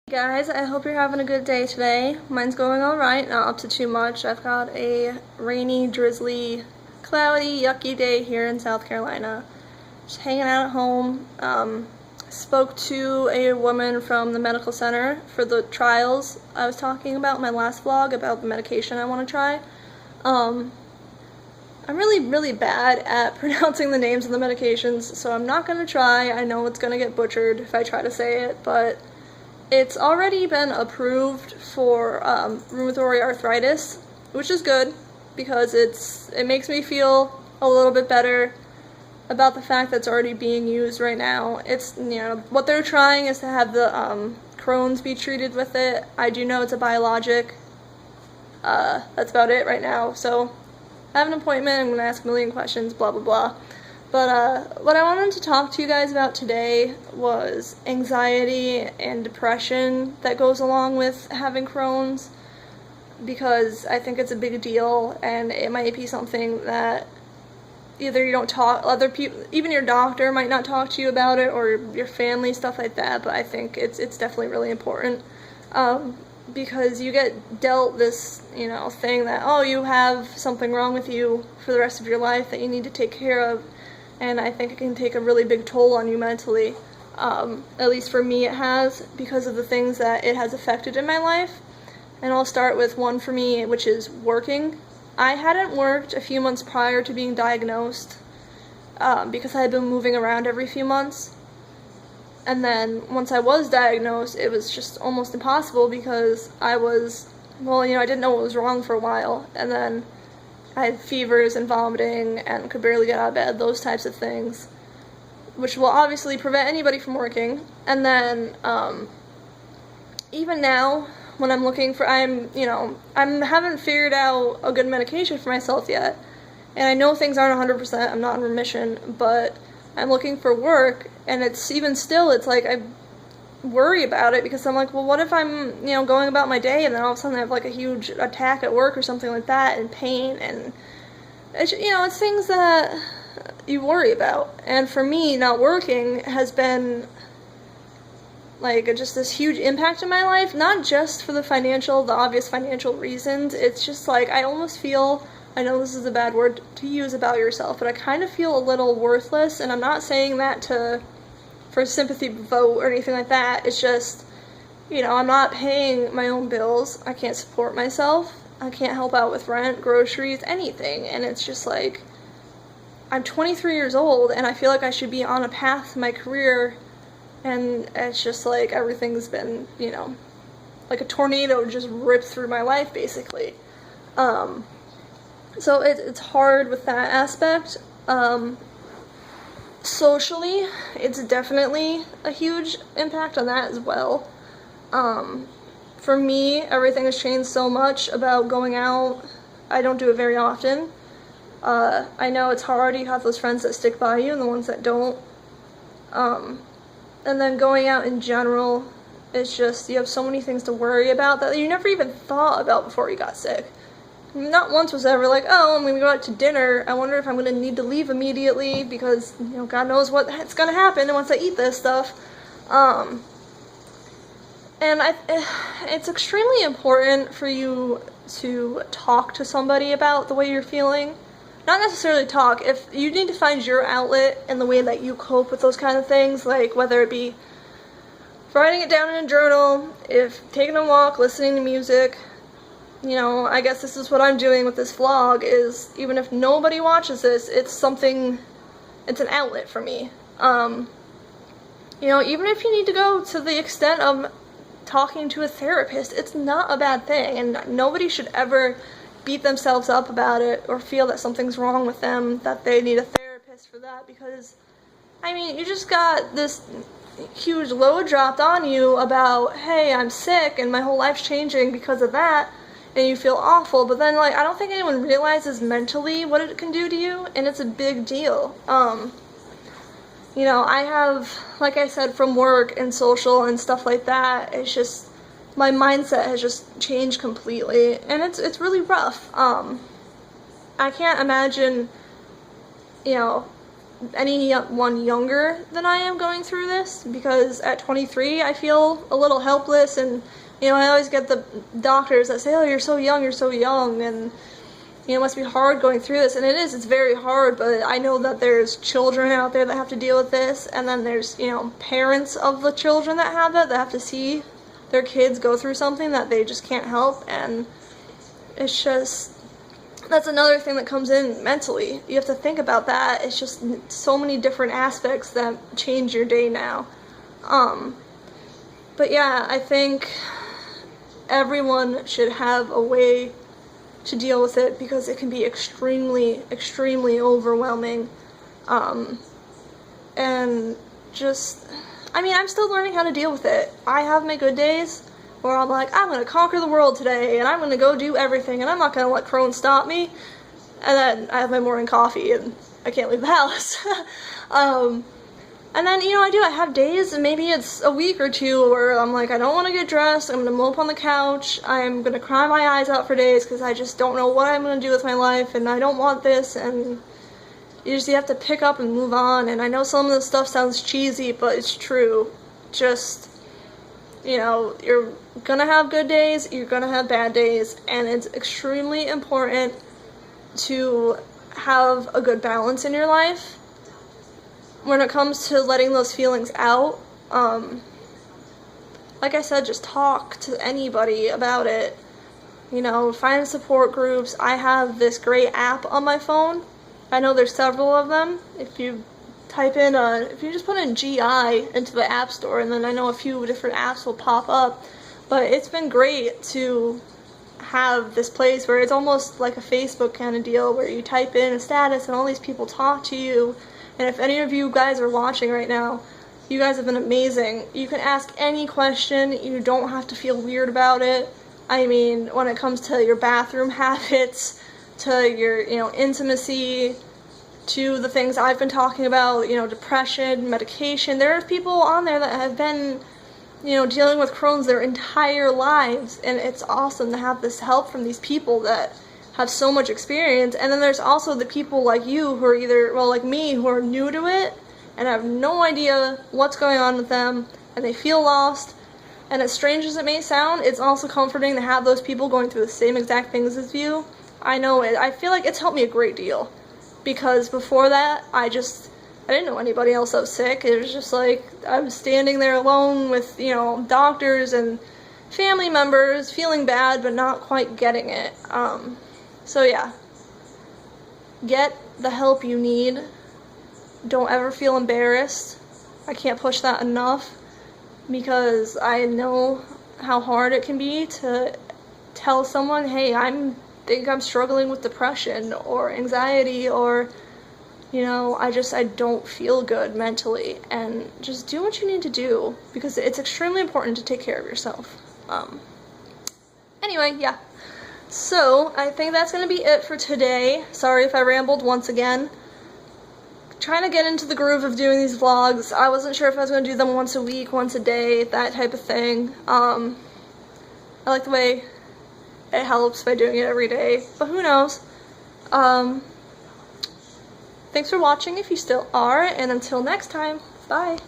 Guys, I hope you're having a good day today. Mine's going alright, not up to too much. I've got a rainy, drizzly, cloudy, yucky day here in South Carolina. Just hanging out at home. Spoke to a woman from the medical center for the trials I was talking about in my last vlog about the medication I want to try. I'm really bad at pronouncing the names of the medications, so I'm not going to try. I know it's going to get butchered if I try to say it, but it's already been approved for rheumatoid arthritis, which is good because it makes me feel a little bit better about the fact that it's already being used right now. It's, what they're trying is to have the Crohn's be treated with it. I do know it's a biologic. That's about it right now. So I have an appointment, I'm going to ask a million questions, blah blah blah. But what I wanted to talk to you guys about today was anxiety and depression that goes along with having Crohn's, because I think it's a big deal and it might be something that either you don't talk, other people, even your doctor might not talk to you about it, or your family, stuff like that, but I think it's definitely really important, because you get dealt this, thing that, oh, you have something wrong with you for the rest of your life that you need to take care of. And I think it can take a really big toll on you mentally. At least for me it has, because of the things that it has affected in my life. And I'll start with one for me, which is working. I hadn't worked a few months prior to being diagnosed, because I had been moving around every few months. And then once I was diagnosed, it was just almost impossible because I didn't know what was wrong for a while. And then I had fevers and vomiting and could barely get out of bed, those types of things, which will obviously prevent anybody from working. And then, even now, when I'm looking for, I haven't figured out a good medication for myself yet. And I know things aren't 100%, I'm not in remission, but I'm looking for work, and it's like I worry about it because I'm like, well, what if I'm, going about my day and then all of a sudden I have like a huge attack at work or something like that, and pain, and it's things that you worry about. And for me, not working has been like just this huge impact in my life, not just for the obvious financial reasons. It's just like I almost feel, I know this is a bad word to use about yourself, but I kind of feel a little worthless, and I'm not saying that for a sympathy vote or anything like that. It's just, I'm not paying my own bills. I can't support myself. I can't help out with rent, groceries, anything. And it's just like, I'm 23 years old and I feel like I should be on a path to my career, and it's just like everything's been, like a tornado just ripped through my life, basically. So it's hard with that aspect. Socially, it's definitely a huge impact on that as well. For me, everything has changed so much about going out. I don't do it very often. I know it's hard. You have those friends that stick by you and the ones that don't. And then going out in general, it's just, you have so many things to worry about that you never even thought about before you got sick. Not once was ever like, oh, I'm going to go out to dinner, I wonder if I'm going to need to leave immediately because, God knows what's going to happen once I eat this stuff. And it's extremely important for you to talk to somebody about the way you're feeling. Not necessarily talk, if you need to find your outlet and the way that you cope with those kind of things, like whether it be writing it down in a journal, if taking a walk, listening to music. I guess this is what I'm doing with this vlog, is even if nobody watches this, it's an outlet for me. Even if you need to go to the extent of talking to a therapist, it's not a bad thing, and nobody should ever beat themselves up about it or feel that something's wrong with them, that they need a therapist for that, because, you just got this huge load dropped on you about, hey, I'm sick and my whole life's changing because of that, and you feel awful, but then, I don't think anyone realizes mentally what it can do to you, and it's a big deal. I have, like I said, from work and social and stuff like that, it's just, my mindset has just changed completely, and it's really rough. I can't imagine, anyone younger than I am going through this, because at 23 I feel a little helpless, and you know, I always get the doctors that say, oh, you're so young, and you know, it must be hard going through this, and it is, it's very hard, but I know that there's children out there that have to deal with this, and then there's, you know, parents of the children that have to see their kids go through something that they just can't help, and it's just, that's another thing that comes in mentally. You have to think about that. It's just so many different aspects that change your day now. But yeah, I think everyone should have a way to deal with it, because it can be extremely, extremely overwhelming. And just, I mean, I'm still learning how to deal with it. I have my good days where I'm like, I'm going to conquer the world today, and I'm going to go do everything, and I'm not going to let Crohns stop me. And then I have my morning coffee, and I can't leave the house. And then, you know, I have days, and maybe it's a week or two, where I'm like, I don't want to get dressed, I'm going to mope on the couch, I'm going to cry my eyes out for days, because I just don't know what I'm going to do with my life, and I don't want this, and you have to pick up and move on. And I know some of this stuff sounds cheesy, but it's true. Just, you know, you're going to have good days, you're going to have bad days, and it's extremely important to have a good balance in your life when it comes to letting those feelings out. Like I said, just talk to anybody about it. You know, find support groups. I have this great app on my phone. I know there's several of them. If you type in, if you just put in GI into the App Store, and then I know a few different apps will pop up. But it's been great to have this place where it's almost like a Facebook kind of deal, where you type in a status and all these people talk to you. And if any of you guys are watching right now, you guys have been amazing. You can ask any question. You don't have to feel weird about it. I mean, when it comes to your bathroom habits, to your, you know, intimacy, to the things I've been talking about, you know, depression, medication, there are people on there that have been, you know, dealing with Crohn's their entire lives, and it's awesome to have this help from these people that have so much experience. And then there's also the people like you who are either, well, like me, who are new to it and have no idea what's going on with them, and they feel lost. And as strange as it may sound, it's also comforting to have those people going through the same exact things as you. I know it. I feel like it's helped me a great deal, because before that, I didn't know anybody else that was sick. It was just like, I was standing there alone with, you know, doctors and family members, feeling bad, but not quite getting it. So yeah, get the help you need. Don't ever feel embarrassed. I can't push that enough, because I know how hard it can be to tell someone, hey, I think I'm struggling with depression or anxiety, or, you know, I don't feel good mentally. And just do what you need to do, because it's extremely important to take care of yourself. Anyway, yeah. So, I think that's going to be it for today. Sorry if I rambled once again. Trying to get into the groove of doing these vlogs. I wasn't sure if I was going to do them once a week, once a day, that type of thing. I like the way it helps by doing it every day, but who knows. Thanks for watching if you still are, and until next time, bye.